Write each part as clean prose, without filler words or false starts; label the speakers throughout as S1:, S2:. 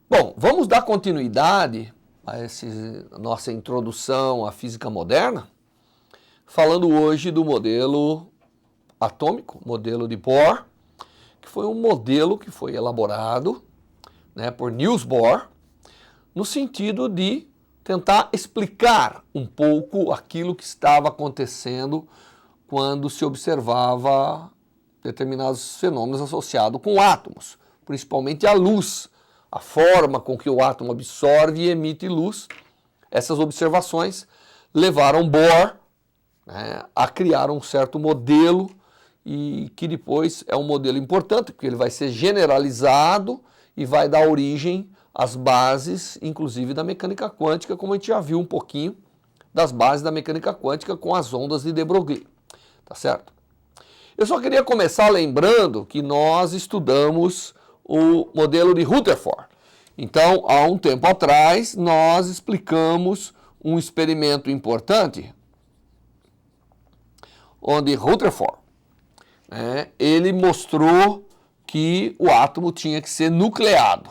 S1: Bom, vamos dar continuidade a nossa introdução à física moderna, falando hoje do modelo atômico, modelo de Bohr, que foi um modelo que foi elaborado, né, por Niels Bohr, no sentido de tentar explicar um pouco aquilo que estava acontecendo quando se observava determinados fenômenos associados com átomos, principalmente a luz, a forma com que o átomo absorve e emite luz. Essas observações levaram Bohr, né, a criar um certo modelo, e que depois é um modelo importante, porque ele vai ser generalizado e vai dar origem às bases, inclusive da mecânica quântica, como a gente já viu um pouquinho das bases da mecânica quântica com as ondas de de Broglie, tá certo? Eu só queria começar lembrando que nós estudamos o modelo de Rutherford. Então, há um tempo atrás, nós explicamos um experimento importante, onde Rutherford, né, ele mostrou que o átomo tinha que ser nucleado.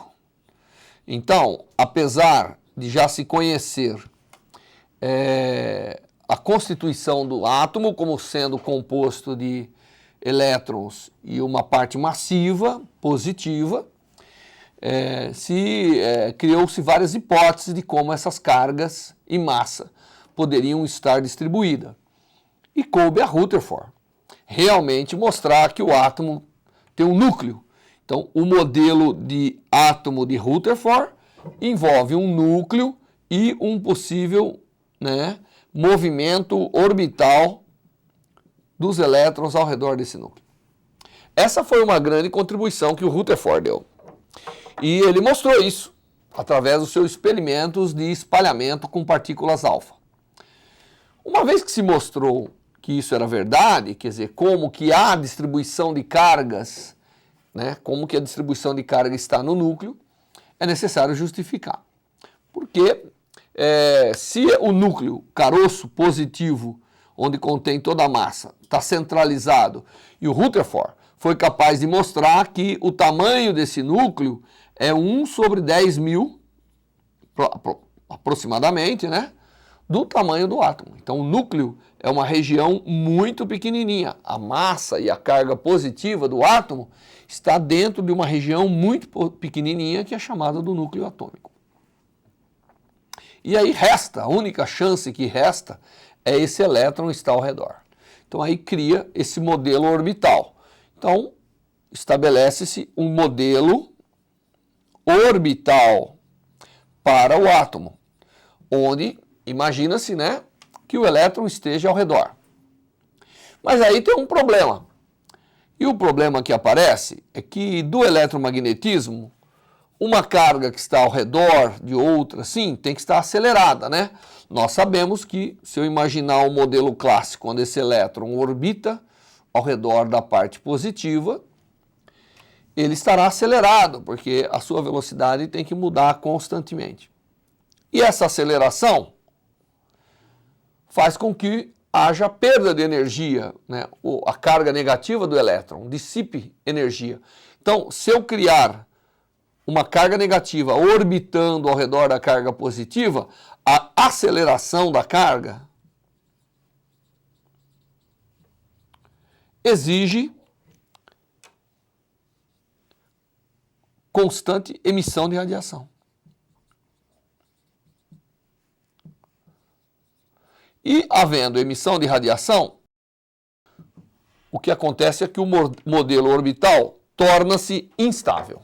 S1: Então, apesar de já se conhecer a constituição do átomo como sendo composto de elétrons e uma parte massiva, positiva, criou-se várias hipóteses de como essas cargas e massa poderiam estar distribuídas. E coube a Rutherford realmente mostrar que o átomo tem um núcleo. Então, o modelo de átomo de Rutherford envolve um núcleo e um possível, né, movimento orbital dos elétrons ao redor desse núcleo. Essa foi uma grande contribuição que o Rutherford deu. E ele mostrou isso através dos seus experimentos de espalhamento com partículas alfa. Uma vez que se mostrou que isso era verdade, quer dizer, como que há distribuição de cargas, né, como que a distribuição de carga está no núcleo, é necessário justificar. Porque se o núcleo, caroço positivo, onde contém toda a massa, está centralizado, e o Rutherford foi capaz de mostrar que o tamanho desse núcleo é 1 sobre 10 mil, aproximadamente, né, do tamanho do átomo. Então, o núcleo é uma região muito pequenininha. A massa e a carga positiva do átomo está dentro de uma região muito pequenininha, que é chamada do núcleo atômico. E aí a única chance que resta é esse elétron estar ao redor. Então, aí cria esse modelo orbital. Então, estabelece-se um modelo orbital para o átomo, onde imagina-se, né, que o elétron esteja ao redor. Mas aí tem um problema. E o problema que aparece é que do eletromagnetismo, uma carga que está ao redor de outra, sim, tem que estar acelerada, né? Nós sabemos que, se eu imaginar um modelo clássico, onde esse elétron orbita ao redor da parte positiva, ele estará acelerado, porque a sua velocidade tem que mudar constantemente. E essa aceleração faz com que haja perda de energia, né? A carga negativa do elétron dissipe energia. Então, se eu criar uma carga negativa orbitando ao redor da carga positiva, a aceleração da carga exige constante emissão de radiação. E, havendo emissão de radiação, o que acontece é que o modelo orbital torna-se instável.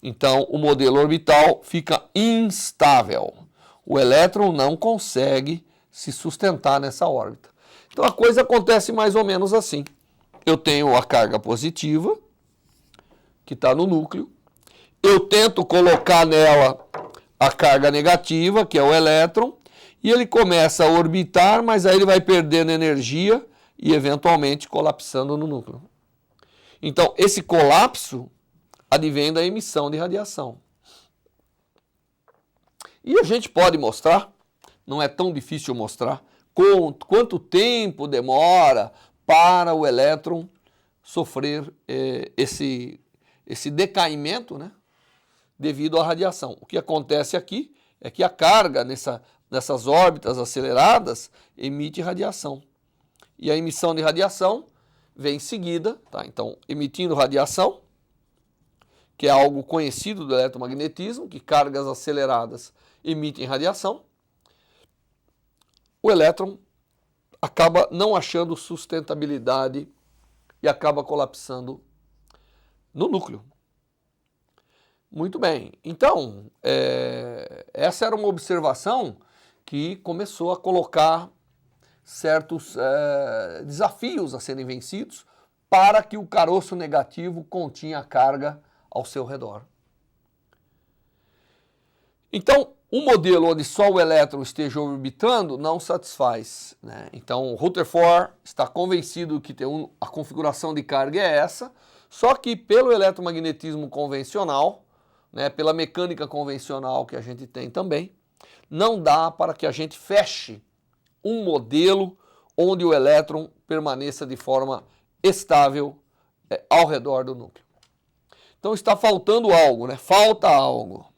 S1: Então, o modelo orbital fica instável. O elétron não consegue se sustentar nessa órbita. Então, a coisa acontece mais ou menos assim. Eu tenho a carga positiva, que está no núcleo. Eu tento colocar nela a carga negativa, que é o elétron, E ele começa a orbitar, mas aí ele vai perdendo energia e eventualmente colapsando no núcleo. Então, esse colapso advém da emissão de radiação. E a gente pode mostrar, não é tão difícil mostrar, quanto tempo demora para o elétron sofrer esse decaimento, né, devido à radiação. O que acontece aqui é que a carga nessas órbitas aceleradas emite radiação. E a emissão de radiação vem em seguida, tá? Então, emitindo radiação, que é algo conhecido do eletromagnetismo, que cargas aceleradas emitem radiação, o elétron acaba não achando sustentabilidade e acaba colapsando no núcleo. Muito bem. Então, essa era uma observação que começou a colocar certos desafios a serem vencidos para que o caroço negativo continha a carga ao seu redor. Então, um modelo onde só o elétron esteja orbitando não satisfaz, né? Então, o Rutherford está convencido que a configuração de carga é essa, só que pelo eletromagnetismo convencional, né, pela mecânica convencional que a gente tem também, não dá para que a gente feche um modelo onde o elétron permaneça de forma estável ao redor do núcleo. Então está faltando algo, né? Falta algo.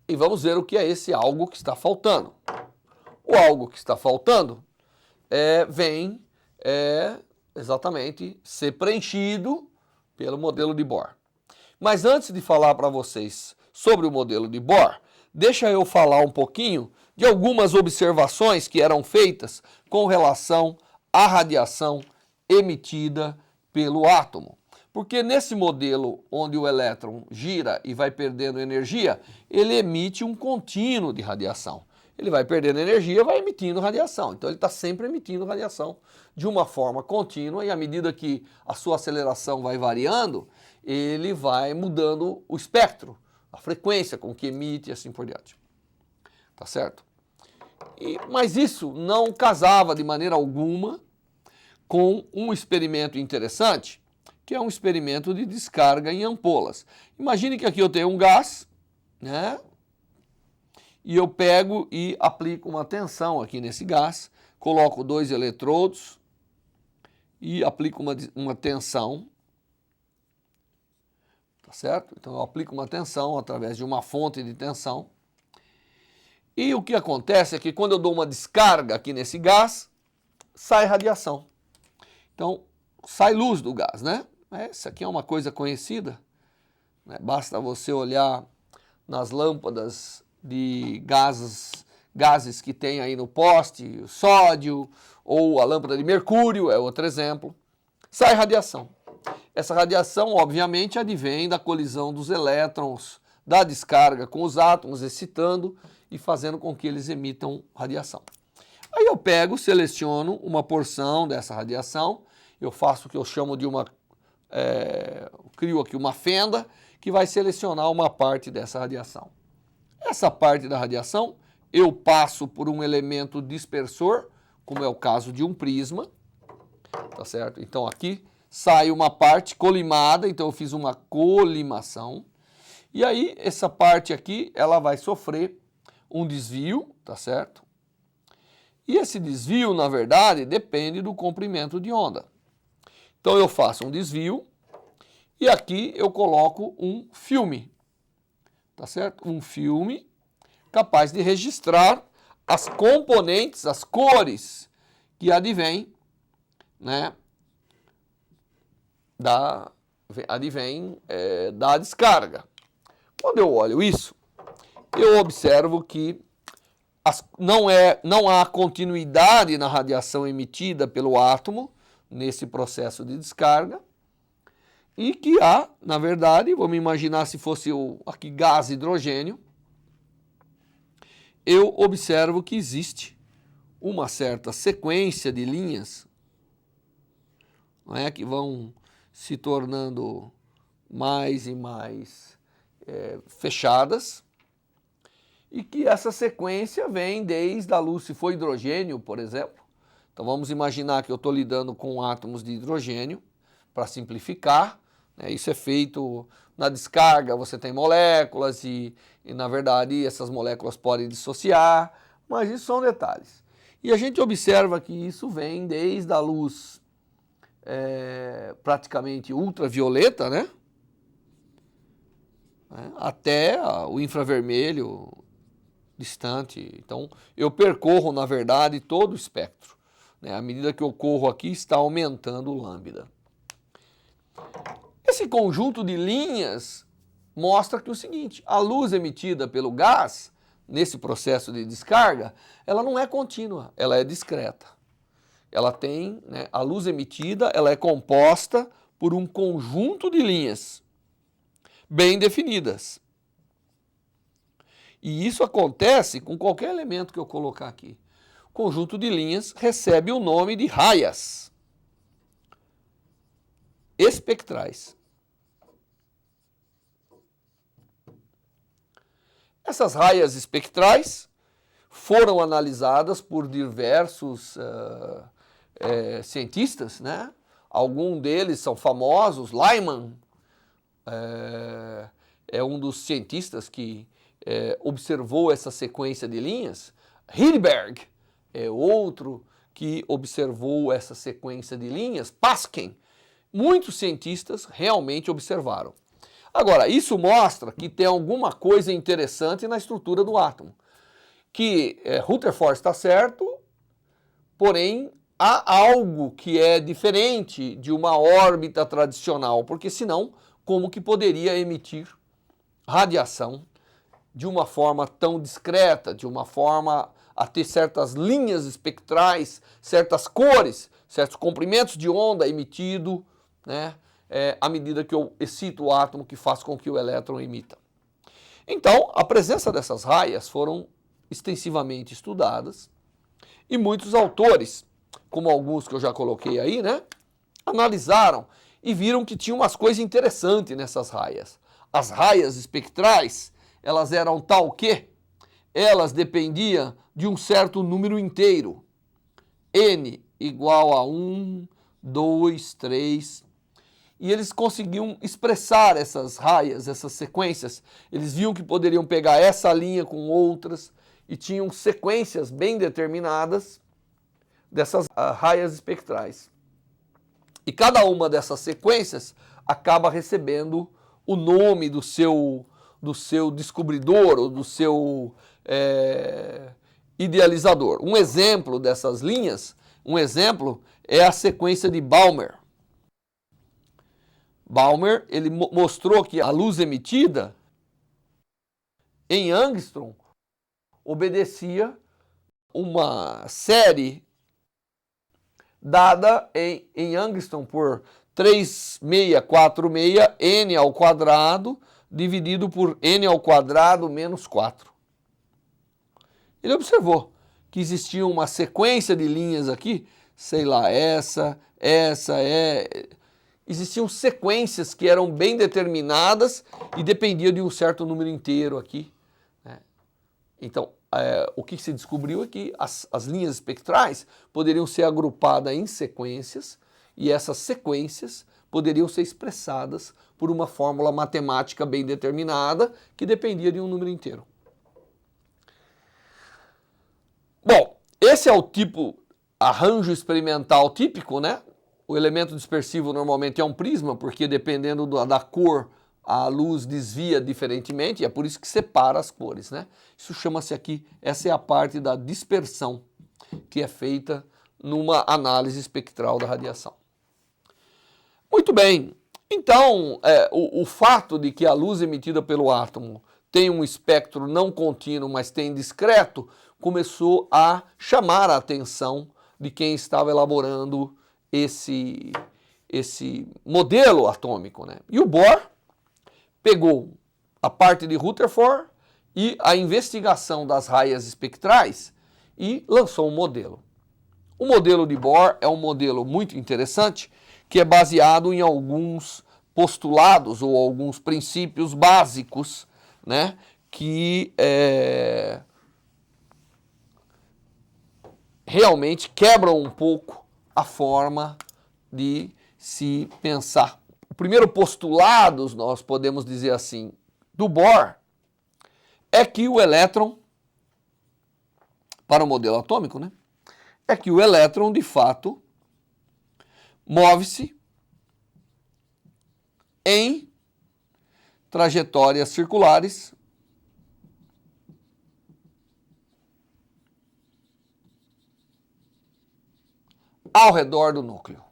S1: E vamos ver o que é esse algo que está faltando. O algo que está faltando vem exatamente ser preenchido pelo modelo de Bohr. Mas antes de falar para vocês sobre o modelo de Bohr, deixa eu falar um pouquinho de algumas observações que eram feitas com relação à radiação emitida pelo átomo. Porque nesse modelo onde o elétron gira e vai perdendo energia, ele emite um contínuo de radiação. Ele vai perdendo energia e vai emitindo radiação. Então ele está sempre emitindo radiação de uma forma contínua e à medida que a sua aceleração vai variando, ele vai mudando o espectro, a frequência com que emite e assim por diante. Tá certo? Mas isso não casava de maneira alguma com um experimento interessante, que é um experimento de descarga em ampolas. Imagine que aqui eu tenho um gás, né? E eu pego e aplico uma tensão aqui nesse gás, coloco 2 eletrodos e aplico uma tensão, tá certo? Então eu aplico uma tensão através de uma fonte de tensão. E o que acontece é que quando eu dou uma descarga aqui nesse gás, sai radiação. Então sai luz do gás, né? Essa aqui é uma coisa conhecida, né? Basta você olhar nas lâmpadas de gases que tem aí no poste, o sódio, ou a lâmpada de mercúrio, é outro exemplo. Sai radiação. Essa radiação, obviamente, advém da colisão dos elétrons, da descarga com os átomos, excitando e fazendo com que eles emitam radiação. Aí eu pego, seleciono uma porção dessa radiação, eu faço o que eu chamo de crio aqui uma fenda que vai selecionar uma parte dessa radiação. Essa parte da radiação eu passo por um elemento dispersor, como é o caso de um prisma, tá certo? Então aqui sai uma parte colimada, então eu fiz uma colimação, e aí essa parte aqui ela vai sofrer um desvio, tá certo? E esse desvio, na verdade, depende do comprimento de onda. Então eu faço um desvio e aqui eu coloco um filme, tá certo? Um filme capaz de registrar as componentes, as cores que advêm, né, da descarga. Quando eu olho isso, eu observo que não há continuidade na radiação emitida pelo átomo nesse processo de descarga e que há, na verdade, vamos imaginar se fosse aqui gás hidrogênio, eu observo que existe uma certa sequência de linhas, não é, que vão se tornando mais e mais fechadas, e que essa sequência vem desde a luz, se for hidrogênio, por exemplo. Então vamos imaginar que eu estou lidando com átomos de hidrogênio, para simplificar, né? Isso é feito na descarga, você tem moléculas e na verdade essas moléculas podem dissociar, mas isso são detalhes. E a gente observa que isso vem desde a luz praticamente ultravioleta, né? Até o infravermelho distante. Então eu percorro, na verdade, todo o espectro, né? À medida que eu corro aqui, está aumentando o lambda. Esse conjunto de linhas mostra que o seguinte: a luz emitida pelo gás, nesse processo de descarga, ela não é contínua, ela é discreta. Ela tem, né, a luz emitida, ela é composta por um conjunto de linhas bem definidas. E isso acontece com qualquer elemento que eu colocar aqui. O conjunto de linhas recebe o nome de raias espectrais. Essas raias espectrais foram analisadas por diversos cientistas, né? Alguns deles são famosos. Lyman é um dos cientistas que observou essa sequência de linhas. Hilbert é outro que observou essa sequência de linhas. Pasken. Muitos cientistas realmente observaram. Agora, isso mostra que tem alguma coisa interessante na estrutura do átomo. Que Rutherford está certo, porém há algo que é diferente de uma órbita tradicional, porque senão, como que poderia emitir radiação de uma forma tão discreta, de uma forma a ter certas linhas espectrais, certas cores, certos comprimentos de onda emitido, né, à medida que eu excito o átomo, que faz com que o elétron emita. Então, a presença dessas raias foram extensivamente estudadas e muitos autores, como alguns que eu já coloquei aí, né, analisaram e viram que tinha umas coisas interessantes nessas raias. As raias espectrais, elas eram tal que elas dependiam de um certo número inteiro. N igual a 1, 2, 3. E eles conseguiam expressar essas raias, essas sequências. Eles viam que poderiam pegar essa linha com outras e tinham sequências bem determinadas dessas raias espectrais. E cada uma dessas sequências acaba recebendo o nome do seu descobridor ou do seu idealizador. Um exemplo dessas linhas, é a sequência de Balmer. Balmer, ele mostrou que a luz emitida em angstrom obedecia uma série dada em angstrom por 3646 n ao quadrado dividido por n ao quadrado menos 4. Ele observou que existia uma sequência de linhas aqui, sei lá, existiam sequências que eram bem determinadas e dependiam de um certo número inteiro aqui, né? Então, o que se descobriu é que as linhas espectrais poderiam ser agrupadas em sequências e essas sequências poderiam ser expressadas por uma fórmula matemática bem determinada que dependia de um número inteiro. Bom, esse é o arranjo experimental típico, né? O elemento dispersivo normalmente é um prisma, porque dependendo da cor, a luz desvia diferentemente, e é por isso que separa as cores, né? Isso chama-se aqui, essa é a parte da dispersão, que é feita numa análise espectral da radiação. Muito bem, então o fato de que a luz emitida pelo átomo tem um espectro não contínuo, mas tem discreto, começou a chamar a atenção de quem estava elaborando esse modelo atômico, né? E o Bohr pegou a parte de Rutherford e a investigação das raias espectrais e lançou um modelo. O modelo de Bohr é um modelo muito interessante que é baseado em alguns postulados ou alguns princípios básicos, né, que realmente quebram um pouco a forma de se pensar. O primeiro postulado, nós podemos dizer assim, do Bohr, é que o elétron, para o modelo atômico, né, é que o elétron, de fato, move-se em trajetórias circulares ao redor do núcleo.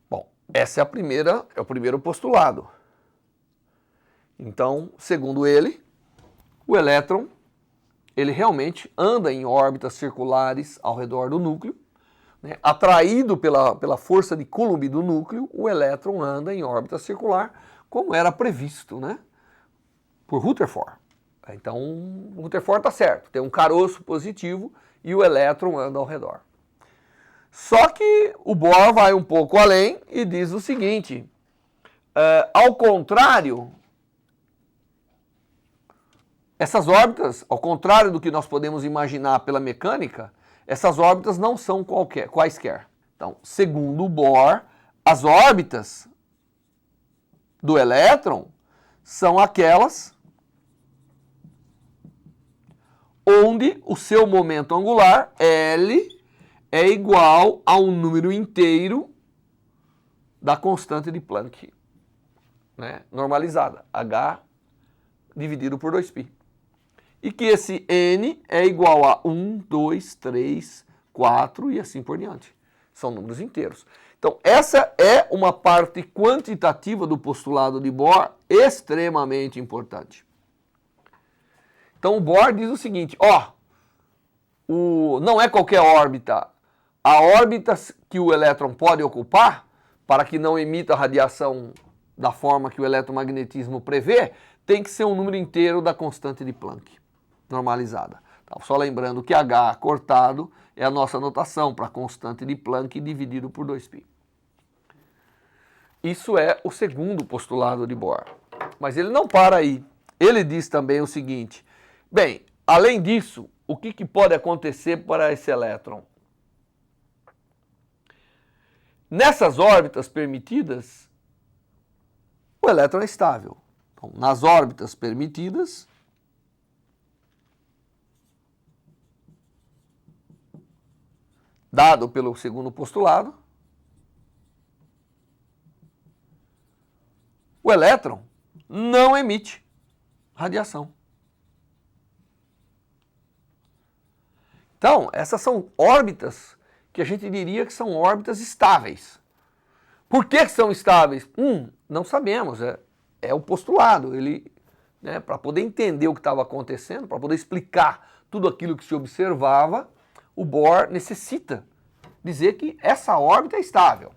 S1: Bom, essa é o primeiro postulado. Então, segundo ele, o elétron, ele realmente anda em órbitas circulares ao redor do núcleo, né? Atraído pela força de Coulomb do núcleo, o elétron anda em órbita circular, como era previsto, né, por Rutherford. Então, o Rutherford está certo, tem um caroço positivo e o elétron anda ao redor. Só que o Bohr vai um pouco além e diz o seguinte, ao contrário, essas órbitas, ao contrário do que nós podemos imaginar pela mecânica, essas órbitas não são quaisquer. Então, segundo o Bohr, as órbitas do elétron são aquelas onde o seu momento angular, L, é igual a um número inteiro da constante de Planck, né, normalizada, H dividido por 2π. E que esse N é igual a 1, 2, 3, 4 e assim por diante. São números inteiros. Então, essa é uma parte quantitativa do postulado de Bohr extremamente importante. Então, o Bohr diz o seguinte, não é qualquer órbita. A órbita que o elétron pode ocupar, para que não emita radiação da forma que o eletromagnetismo prevê, tem que ser um número inteiro da constante de Planck, normalizada. Então, só lembrando que H cortado é a nossa notação para a constante de Planck dividido por 2π. Isso é o segundo postulado de Bohr. Mas ele não para aí. Ele diz também o seguinte, bem, além disso, o que pode acontecer para esse elétron? Nessas órbitas permitidas, o elétron é estável. Então, nas órbitas permitidas, dado pelo segundo postulado, o elétron não emite radiação. Então, essas são órbitas que a gente diria que são órbitas estáveis. Por que são estáveis? Não sabemos, é o postulado. Ele, né, para poder entender o que estava acontecendo, para poder explicar tudo aquilo que se observava, o Bohr necessita dizer que essa órbita é estável.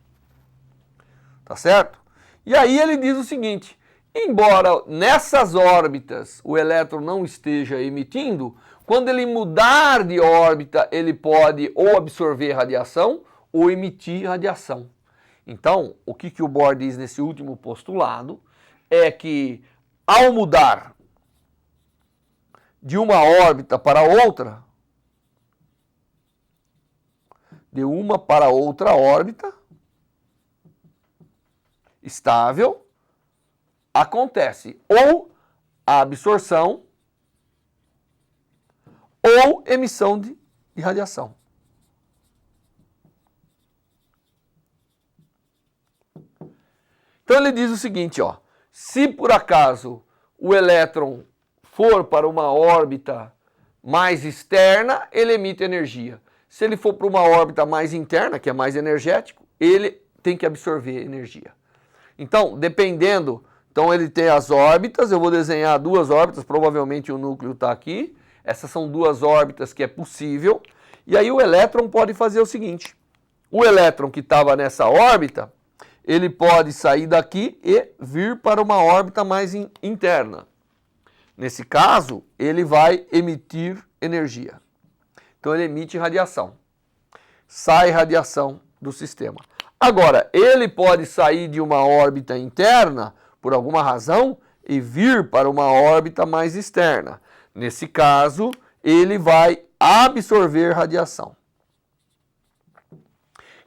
S1: Tá certo? E aí ele diz o seguinte, embora nessas órbitas o elétron não esteja emitindo, quando ele mudar de órbita, ele pode ou absorver radiação ou emitir radiação. Então, o que o Bohr diz nesse último postulado é que ao mudar de uma órbita para outra, de uma para outra órbita estável, acontece ou a absorção ou emissão de radiação. Então ele diz o seguinte, se por acaso o elétron for para uma órbita mais externa, ele emite energia. Se ele for para uma órbita mais interna, que é mais energético, ele tem que absorver energia. Então, dependendo, ele tem as órbitas, eu vou desenhar duas órbitas, provavelmente o núcleo está aqui. Essas são duas órbitas que é possível. E aí o elétron pode fazer o seguinte, o elétron que estava nessa órbita, ele pode sair daqui e vir para uma órbita mais interna. Nesse caso, ele vai emitir energia. Então ele emite radiação. Sai radiação do sistema. Agora, ele pode sair de uma órbita interna, por alguma razão, e vir para uma órbita mais externa. Nesse caso, ele vai absorver radiação.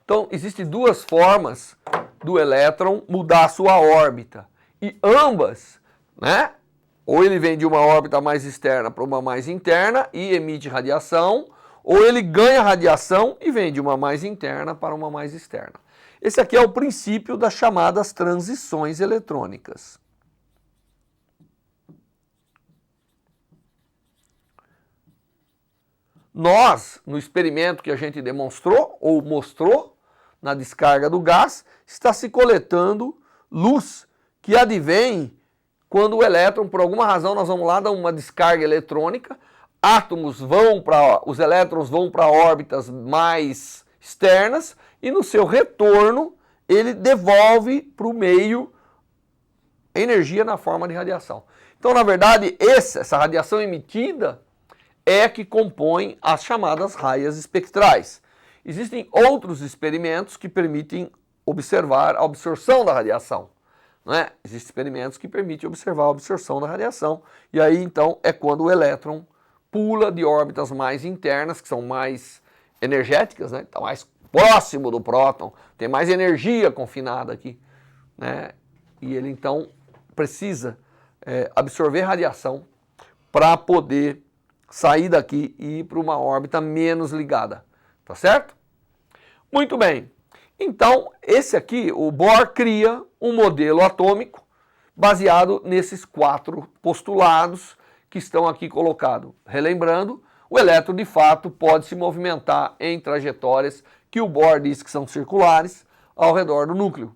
S1: Então, existem duas formas do elétron mudar a sua órbita. E ambas, né? Ou ele vem de uma órbita mais externa para uma mais interna e emite radiação, ou ele ganha radiação e vem de uma mais interna para uma mais externa. Esse aqui é o princípio das chamadas transições eletrônicas. Nós, no experimento que a gente demonstrou ou mostrou, na descarga do gás, está se coletando luz que advém quando o elétron, por alguma razão, nós vamos lá dar uma descarga eletrônica, os elétrons vão para órbitas mais externas e no seu retorno ele devolve para o meio energia na forma de radiação. Então, na verdade, essa radiação emitida é que compõe as chamadas raias espectrais. Existem outros experimentos que permitem observar a absorção da radiação. Não é? Existem experimentos que permitem observar a absorção da radiação. E aí, então, é quando o elétron pula de órbitas mais internas, que são mais energéticas, né? Está mais próximo do próton, tem mais energia confinada aqui, né? E ele, então, precisa absorver radiação para poder sair daqui e ir para uma órbita menos ligada. Tá certo? Muito bem. Então, esse aqui, o Bohr cria um modelo atômico baseado nesses 4 postulados que estão aqui colocados. Relembrando, o elétron de fato pode se movimentar em trajetórias que o Bohr diz que são circulares ao redor do núcleo.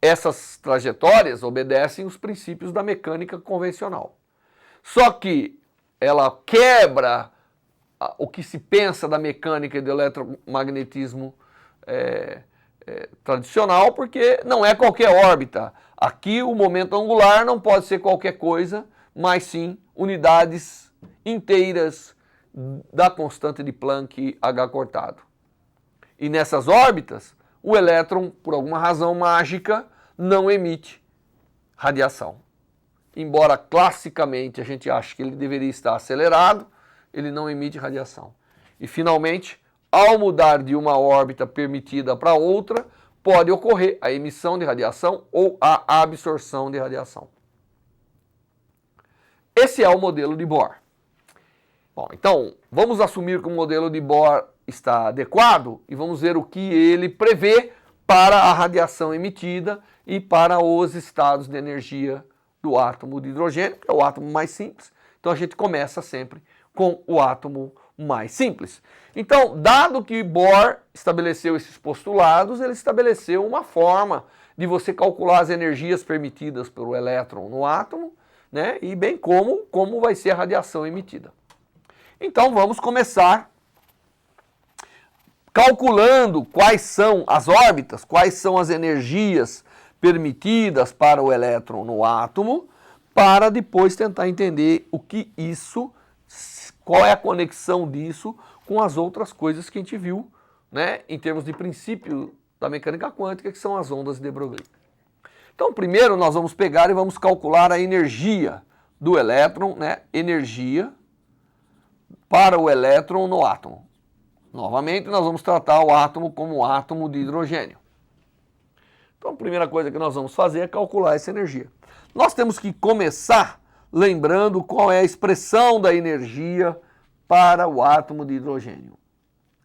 S1: Essas trajetórias obedecem os princípios da mecânica convencional. Só que ela quebra o que se pensa da mecânica e do eletromagnetismo tradicional, porque não é qualquer órbita. Aqui o momento angular não pode ser qualquer coisa, mas sim unidades inteiras da constante de Planck H cortado. E nessas órbitas, o elétron, por alguma razão mágica, não emite radiação. Embora classicamente a gente ache que ele deveria estar acelerado, ele não emite radiação. E finalmente, ao mudar de uma órbita permitida para outra, pode ocorrer a emissão de radiação ou a absorção de radiação. Esse é o modelo de Bohr. Bom, então, vamos assumir que o modelo de Bohr está adequado e vamos ver o que ele prevê para a radiação emitida e para os estados de energia do átomo de hidrogênio, que é o átomo mais simples. Então a gente começa sempre com o átomo mais simples. Então, dado que Bohr estabeleceu esses postulados, ele estabeleceu uma forma de você calcular as energias permitidas pelo elétron no átomo, né, e bem como vai ser a radiação emitida. Então vamos começar calculando quais são as órbitas, quais são as energias permitidas para o elétron no átomo, para depois tentar entender o que isso, qual é a conexão disso com as outras coisas que a gente viu, né, em termos de princípio da mecânica quântica, que são as ondas de Broglie. Então, primeiro nós vamos pegar e vamos calcular a energia do elétron, né, energia para o elétron no átomo. Novamente, nós vamos tratar o átomo como um átomo de hidrogênio. Então, a primeira coisa que nós vamos fazer é calcular essa energia. Nós temos que começar lembrando qual é a expressão da energia para o átomo de hidrogênio.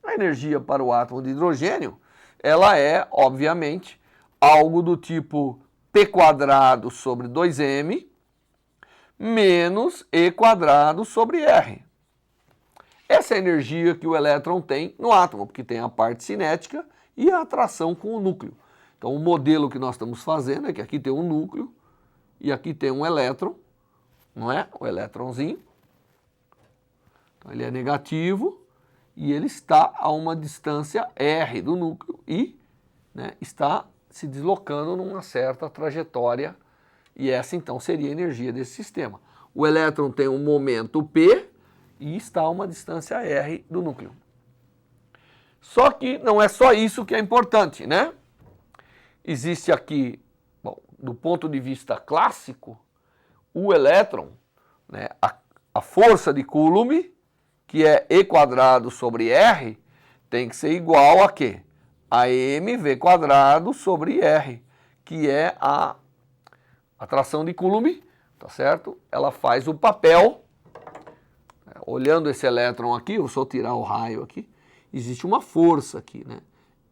S1: A energia para o átomo de hidrogênio, ela é, obviamente, algo do tipo P² sobre 2m menos E² sobre R. Essa é a energia que o elétron tem no átomo, porque tem a parte cinética e a atração com o núcleo. Então, o modelo que nós estamos fazendo é que aqui tem um núcleo e aqui tem um elétron, não é? O elétronzinho. Então, ele é negativo e ele está a uma distância R do núcleo e, né, está se deslocando numa certa trajetória, e essa então seria a energia desse sistema. O elétron tem um momento P e está a uma distância r do núcleo. Só que não é só isso que é importante, né? Existe aqui, bom, do ponto de vista clássico, o elétron, né, a força de Coulomb, que é E² sobre R, tem que ser igual a quê? A mv² sobre R, que é a atração de Coulomb, tá certo? Ela faz o papel, olhando esse elétron aqui, eu só tirar o raio aqui, existe uma força aqui, né?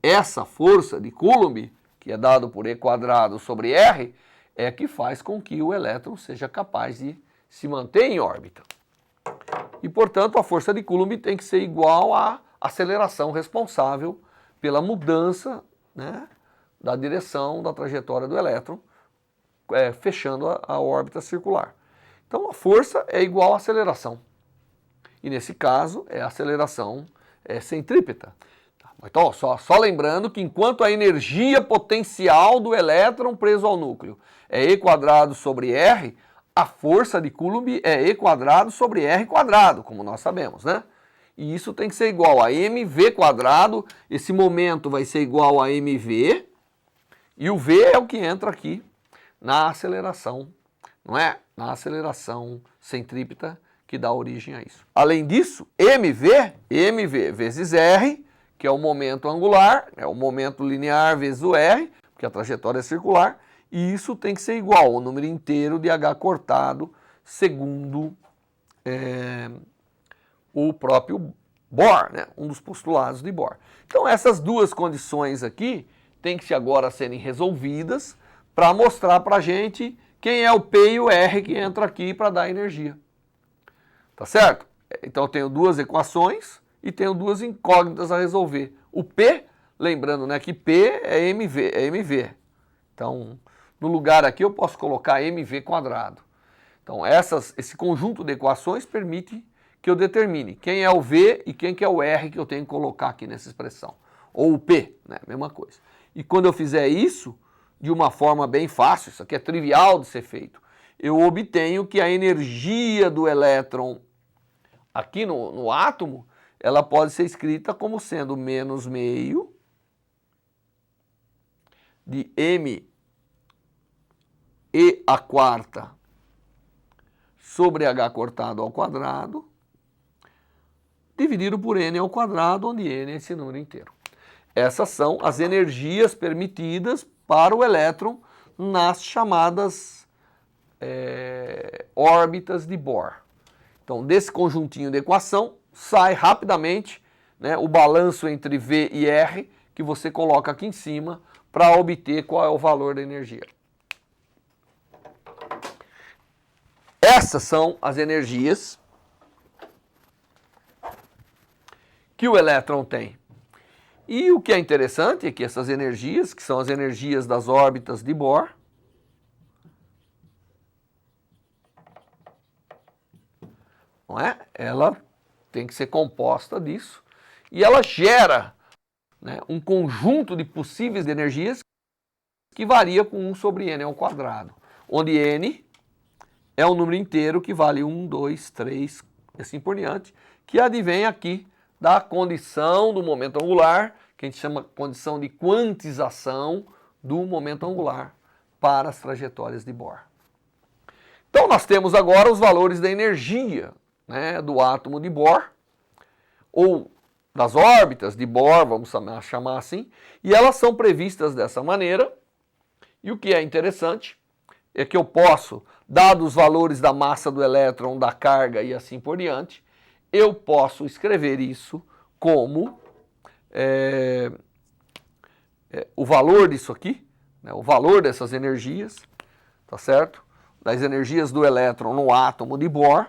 S1: Essa força de Coulomb, que é dado por E² sobre R, é que faz com que o elétron seja capaz de se manter em órbita. E, portanto, a força de Coulomb tem que ser igual à aceleração responsável pela mudança, né, da direção da trajetória do elétron, fechando a órbita circular. Então, a força é igual à aceleração. E, nesse caso, é a aceleração centrípeta. Então, só lembrando que enquanto a energia potencial do elétron preso ao núcleo é E² sobre R, a força de Coulomb é E² sobre R², como nós sabemos, né? E isso tem que ser igual a mv², esse momento vai ser igual a mv, e o v é o que entra aqui na aceleração, não é? Na aceleração centrípeta que dá origem a isso. Além disso, mv vezes r, que é o momento angular, é o momento linear vezes o r, porque a trajetória é circular, e isso tem que ser igual ao número inteiro de h cortado, segundo o próprio Bohr, né? Um dos postulados de Bohr. Então essas duas condições aqui têm que agora serem resolvidas para mostrar para a gente quem é o P e o R que entra aqui para dar energia. Tá certo? Então eu tenho duas equações e tenho duas incógnitas a resolver. O P, lembrando, né, que P é mv. Então, no lugar aqui eu posso colocar mv². Então, esse conjunto de equações permite que eu determine quem é o V e quem que é o R que eu tenho que colocar aqui nessa expressão. Ou o P, né, mesma coisa. E quando eu fizer isso, de uma forma bem fácil, isso aqui é trivial de ser feito, eu obtenho que a energia do elétron aqui no átomo, ela pode ser escrita como sendo menos meio de m e² sobre h cortado ao quadrado, dividido por n², onde n é esse número inteiro. Essas são as energias permitidas para o elétron nas chamadas órbitas de Bohr. Então, desse conjuntinho de equação, sai rapidamente, né, o balanço entre V e R, que você coloca aqui em cima, para obter qual é o valor da energia. Essas são as energias que o elétron tem. E o que é interessante é que essas energias, que são as energias das órbitas de Bohr, não é? Ela tem que ser composta disso e ela gera, né, um conjunto de possíveis energias que varia com 1 sobre n², onde n é um número inteiro que vale 1, 2, 3 e assim por diante, que advém aqui da condição do momento angular, que a gente chama condição de quantização do momento angular para as trajetórias de Bohr. Então nós temos agora os valores da energia, né, do átomo de Bohr, ou das órbitas de Bohr, vamos chamar assim, e elas são previstas dessa maneira, e o que é interessante é que eu posso, dados os valores da massa do elétron, da carga e assim por diante, eu posso escrever isso como o valor disso aqui, né, o valor dessas energias, tá certo? Das energias do elétron no átomo de Bohr,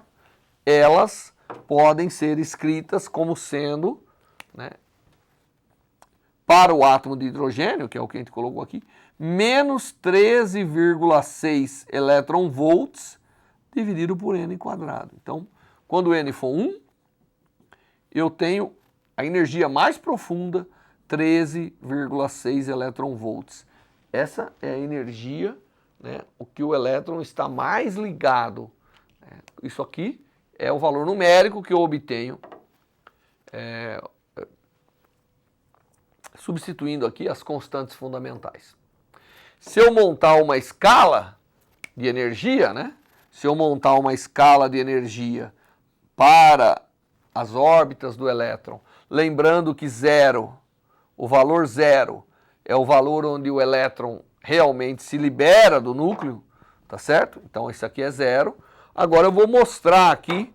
S1: elas podem ser escritas como sendo, né, para o átomo de hidrogênio, que é o que a gente colocou aqui, menos 13,6 elétron-volts dividido por n². Então, quando n for 1, eu tenho a energia mais profunda, 13,6 elétron-volts. Essa é a energia, né, o que o elétron está mais ligado. Isso aqui é o valor numérico que eu obtenho substituindo aqui as constantes fundamentais. Se eu montar uma escala de energia, né? Se eu montar uma escala de energia para as órbitas do elétron, lembrando que zero, o valor zero, é o valor onde o elétron realmente se libera do núcleo, tá certo? Então isso aqui é zero. Agora eu vou mostrar aqui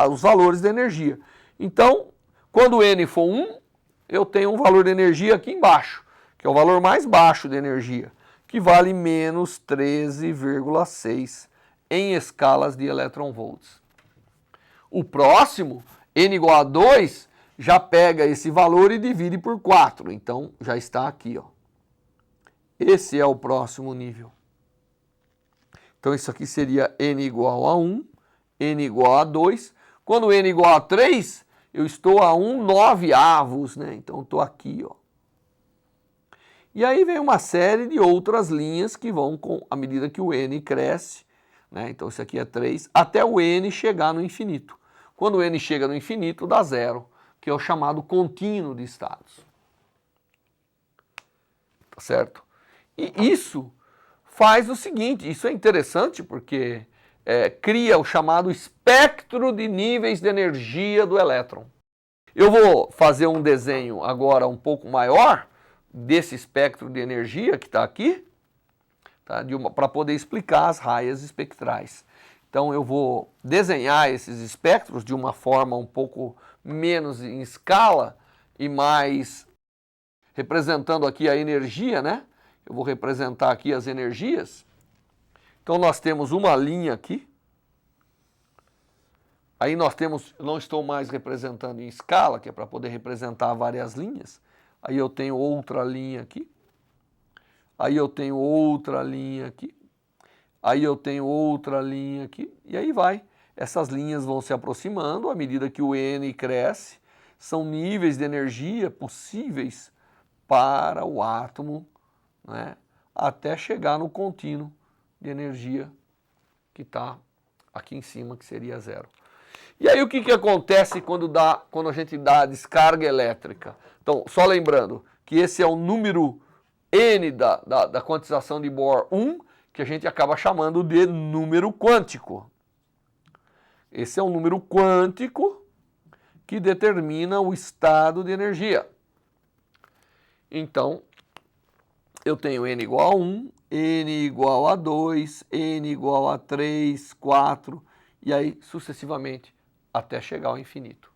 S1: os valores de energia. Então, quando n for 1, eu tenho um valor de energia aqui embaixo, que é o valor mais baixo de energia, que vale menos 13,6 em escalas de electronvolts. O próximo, n igual a 2, já pega esse valor e divide por 4. Então, já está aqui, ó. Esse é o próximo nível. Então, isso aqui seria n igual a 1, n igual a 2. Quando n igual a 3, eu estou a 1/9, né? Então, estou aqui, ó. E aí vem uma série de outras linhas que vão, à medida que o n cresce, né? Então, isso aqui é 3, até o n chegar no infinito. Quando o n chega no infinito, dá zero, que é o chamado contínuo de estados. Tá certo? E isso faz o seguinte, isso é interessante porque cria o chamado espectro de níveis de energia do elétron. Eu vou fazer um desenho agora um pouco maior desse espectro de energia que está aqui, tá? Para poder explicar as raias espectrais. Então eu vou desenhar esses espectros de uma forma um pouco menos em escala e mais representando aqui a energia, né? Eu vou representar aqui as energias. Então nós temos uma linha aqui. Aí nós temos, não estou mais representando em escala, que é para poder representar várias linhas. Aí eu tenho outra linha aqui. Aí eu tenho outra linha aqui. Aí eu tenho outra linha aqui. E aí vai. Essas linhas vão se aproximando à medida que o n cresce. São níveis de energia possíveis para o átomo, né, até chegar no contínuo de energia que está aqui em cima, que seria zero. E aí o que acontece quando a gente dá a descarga elétrica? Então, só lembrando que esse é o número n da quantização de Bohr 1, que a gente acaba chamando de número quântico. Esse é um número quântico que determina o estado de energia. Então, eu tenho n igual a 1, n igual a 2, n igual a 3, 4, e aí sucessivamente até chegar ao infinito.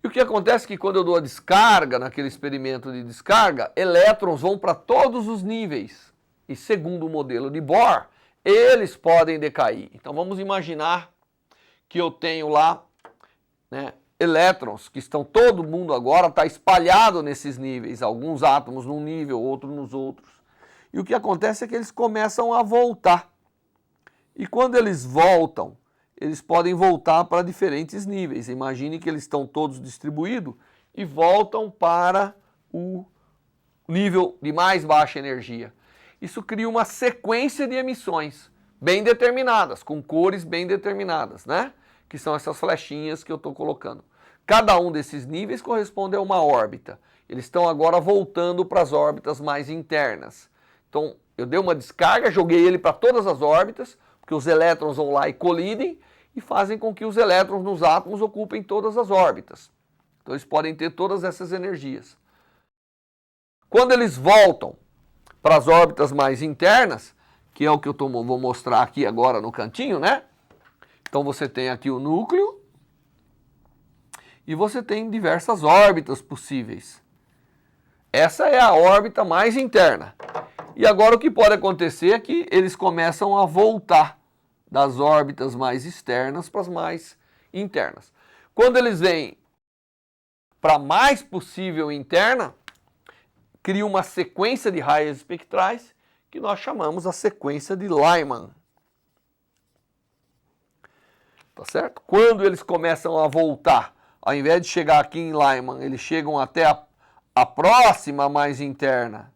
S1: E o que acontece é que quando eu dou a descarga, naquele experimento de descarga, elétrons vão para todos os níveis. E segundo o modelo de Bohr, eles podem decair. Então vamos imaginar que eu tenho lá, né, elétrons que estão, todo mundo agora está espalhado nesses níveis, alguns átomos num nível, outros nos outros. E o que acontece é que eles começam a voltar. E quando eles voltam, eles podem voltar para diferentes níveis. Imagine que eles estão todos distribuídos e voltam para o nível de mais baixa energia. Isso cria uma sequência de emissões bem determinadas, com cores bem determinadas, né? Que são essas flechinhas que eu estou colocando. Cada um desses níveis corresponde a uma órbita. Eles estão agora voltando para as órbitas mais internas. Então, eu dei uma descarga, joguei ele para todas as órbitas, porque os elétrons vão lá e colidem e fazem com que os elétrons nos átomos ocupem todas as órbitas. Então, eles podem ter todas essas energias. Quando eles voltam para as órbitas mais internas, que é o que eu vou mostrar aqui agora no cantinho, né? Então, você tem aqui o núcleo e você tem diversas órbitas possíveis. Essa é a órbita mais interna. E agora o que pode acontecer é que eles começam a voltar das órbitas mais externas para as mais internas. Quando eles vêm para a mais possível interna, cria uma sequência de raias espectrais que nós chamamos a sequência de Lyman. Tá certo? Quando eles começam a voltar, ao invés de chegar aqui em Lyman, eles chegam até a próxima mais interna.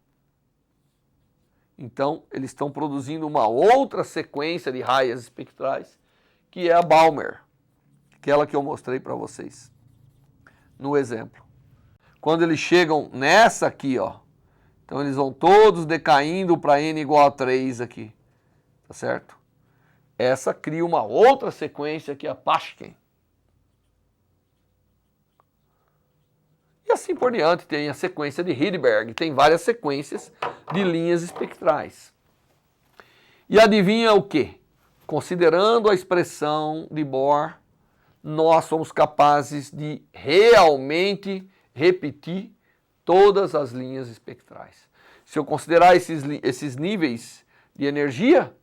S1: Então, eles estão produzindo uma outra sequência de raias espectrais, que é a Balmer, aquela que eu mostrei para vocês no exemplo. Quando eles chegam nessa aqui, ó, então eles vão todos decaindo para n igual a 3 aqui, tá certo? Essa cria uma outra sequência que é a Paschen. E assim por diante, tem a sequência de Rydberg, tem várias sequências de linhas espectrais. E adivinha o quê? Considerando a expressão de Bohr, nós somos capazes de realmente repetir todas as linhas espectrais. Se eu considerar esses níveis de energia,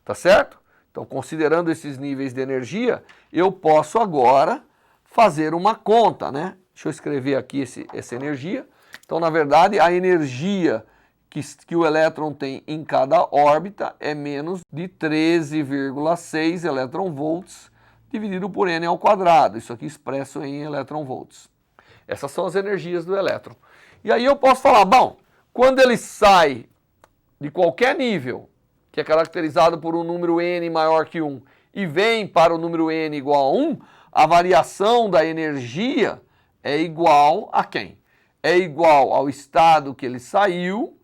S1: tá certo? Então, considerando esses níveis de energia, eu posso agora fazer uma conta, né? Deixa eu escrever aqui essa energia. Então, na verdade, a energia que o elétron tem em cada órbita é menos de 13,6 elétron-volts dividido por n ao quadrado. Isso aqui expresso em elétron-volts. Essas são as energias do elétron. E aí eu posso falar, bom, quando ele sai de qualquer nível, que é caracterizado por um número n maior que 1, e vem para o número n igual a 1, a variação da energia é igual a quem? É igual ao estado que ele saiu,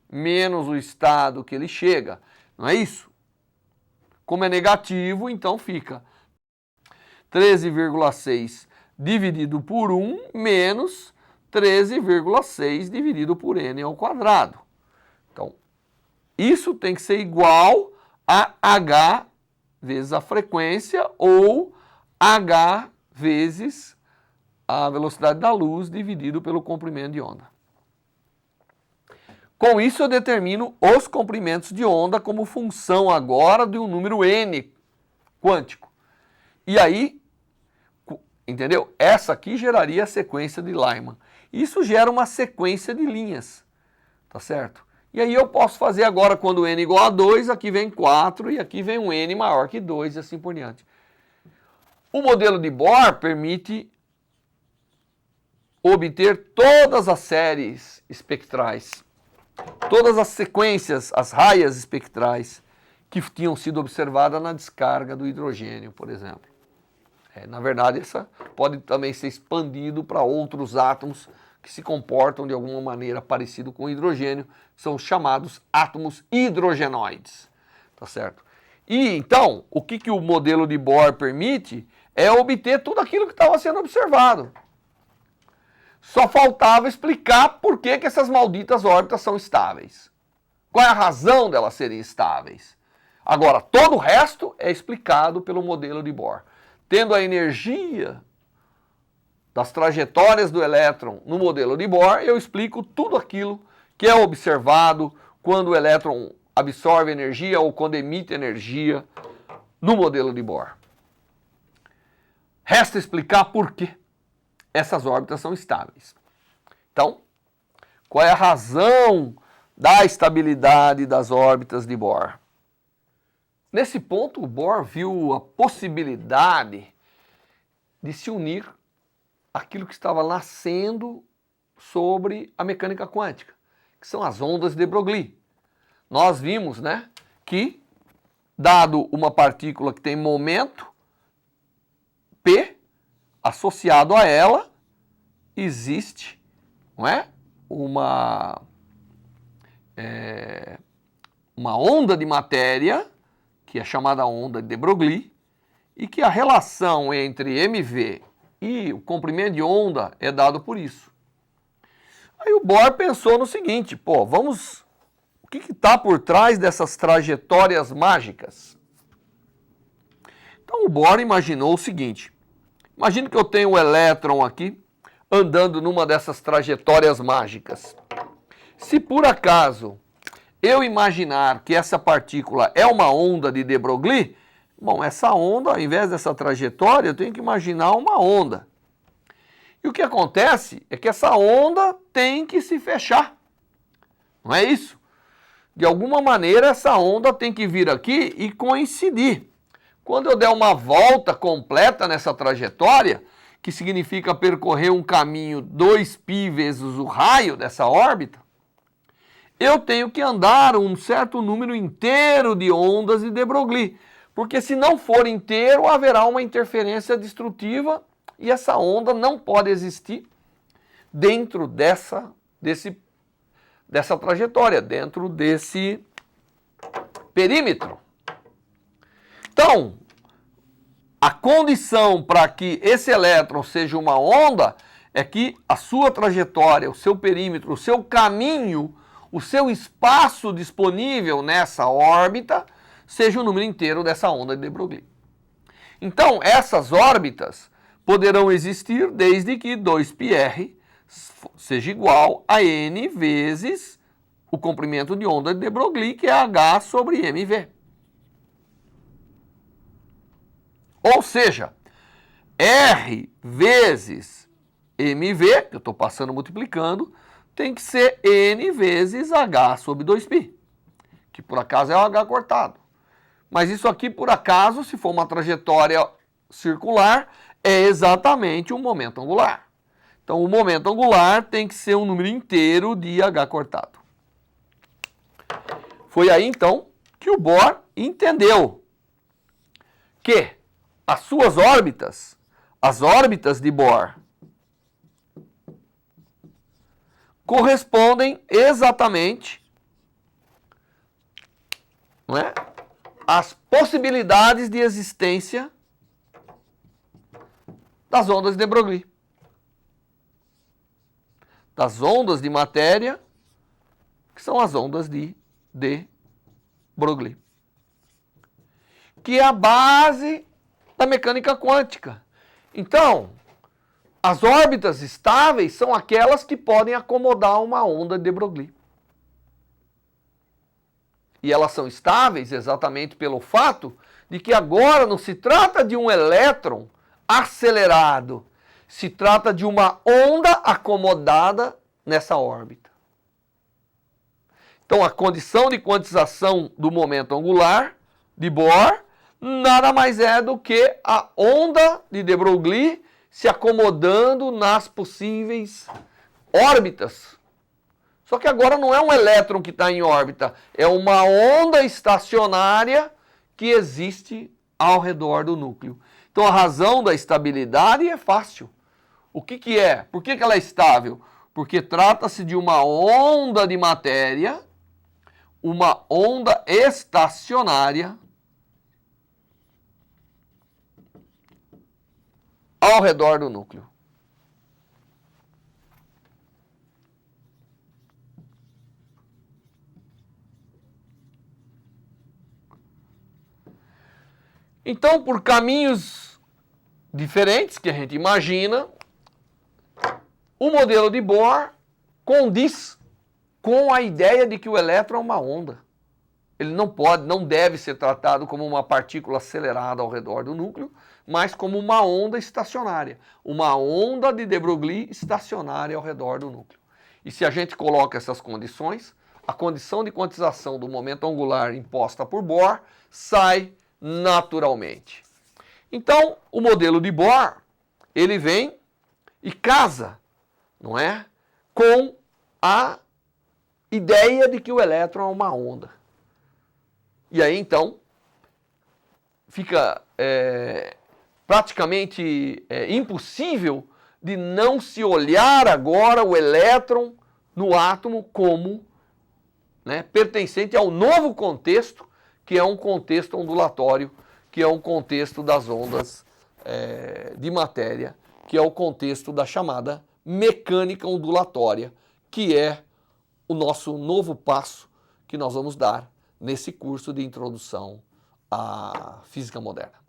S1: menos o estado que ele chega. Não é isso? Como é negativo, então fica 13,6 dividido por 1 menos 13,6 dividido por n ao quadrado. Então, isso tem que ser igual a h vezes a frequência ou h vezes a velocidade da luz dividido pelo comprimento de onda. Com isso eu determino os comprimentos de onda como função agora de um número n quântico. E aí, entendeu? Essa aqui geraria a sequência de Lyman. Isso gera uma sequência de linhas, tá certo? E aí eu posso fazer agora, quando n igual a 2, aqui vem 4 e aqui vem um n maior que 2 e assim por diante. O modelo de Bohr permite obter todas as séries espectrais, todas as sequências, as raias espectrais que tinham sido observadas na descarga do hidrogênio, por exemplo. Na verdade, essa pode também ser expandido para outros átomos que se comportam de alguma maneira parecido com o hidrogênio, são chamados átomos hidrogenoides, tá certo? E então, o que o modelo de Bohr permite é obter tudo aquilo que estava sendo observado. Só faltava explicar por que essas malditas órbitas são estáveis. Qual é a razão delas serem estáveis? Agora, todo o resto é explicado pelo modelo de Bohr. Tendo a energia das trajetórias do elétron no modelo de Bohr, eu explico tudo aquilo que é observado quando o elétron absorve energia ou quando emite energia no modelo de Bohr. Resta explicar por que essas órbitas são estáveis. Então, qual é a razão da estabilidade das órbitas de Bohr? Nesse ponto, o Bohr viu a possibilidade de se unir àquilo que estava nascendo sobre a mecânica quântica, que são as ondas de Broglie. Nós vimos, né, que, dado uma partícula que tem momento P, associado a ela, existe, não é, uma onda de matéria, que é chamada onda de Broglie, e que a relação entre mv e o comprimento de onda é dado por isso. Aí o Bohr pensou no seguinte, pô, o que está por trás dessas trajetórias mágicas? Então o Bohr imaginou o seguinte, imagine que eu tenho um elétron aqui, andando numa dessas trajetórias mágicas. Se por acaso eu imaginar que essa partícula é uma onda de de Broglie, bom, essa onda, ao invés dessa trajetória, eu tenho que imaginar uma onda. E o que acontece é que essa onda tem que se fechar. Não é isso? De alguma maneira, essa onda tem que vir aqui e coincidir. Quando eu der uma volta completa nessa trajetória, que significa percorrer um caminho 2π vezes o raio dessa órbita, eu tenho que andar um certo número inteiro de ondas de de Broglie, porque se não for inteiro, haverá uma interferência destrutiva e essa onda não pode existir dentro dessa trajetória, dentro desse perímetro. Então, a condição para que esse elétron seja uma onda é que a sua trajetória, o seu perímetro, o seu caminho, o seu espaço disponível nessa órbita seja o número inteiro dessa onda de de Broglie. Então, essas órbitas poderão existir desde que 2πr seja igual a n vezes o comprimento de onda de de Broglie, que é h sobre mv. Ou seja, R vezes mv, que eu estou passando multiplicando, tem que ser n vezes h sobre 2π, que por acaso é o h cortado. Mas isso aqui, por acaso, se for uma trajetória circular, é exatamente um momento angular. Então, o momento angular tem que ser um número inteiro de h cortado. Foi aí, então, que o Bohr entendeu que as suas órbitas, as órbitas de Bohr, correspondem exatamente, não é, às possibilidades de existência das ondas de de Broglie. Das ondas de matéria, que são as ondas de Broglie, que é a base da mecânica quântica. Então, as órbitas estáveis são aquelas que podem acomodar uma onda de Broglie. E elas são estáveis exatamente pelo fato de que agora não se trata de um elétron acelerado, se trata de uma onda acomodada nessa órbita. Então, a condição de quantização do momento angular de Bohr nada mais é do que a onda de de Broglie se acomodando nas possíveis órbitas. Só que agora não é um elétron que está em órbita, é uma onda estacionária que existe ao redor do núcleo. Então, a razão da estabilidade é fácil. O que é? Por que ela é estável? Porque trata-se de uma onda de matéria, uma onda estacionária ao redor do núcleo. Então, por caminhos diferentes que a gente imagina, o modelo de Bohr condiz com a ideia de que o elétron é uma onda. Ele não deve ser tratado como uma partícula acelerada ao redor do núcleo, mas como uma onda estacionária, uma onda de de Broglie estacionária ao redor do núcleo. E se a gente coloca essas condições, a condição de quantização do momento angular imposta por Bohr sai naturalmente. Então, o modelo de Bohr, ele vem e casa, não é, com a ideia de que o elétron é uma onda. E aí, então, fica praticamente impossível de não se olhar agora o elétron no átomo como, né, pertencente ao novo contexto, que é um contexto ondulatório, que é um contexto das ondas de matéria, que é o contexto da chamada mecânica ondulatória, que é o nosso novo passo que nós vamos dar nesse curso de introdução à física moderna.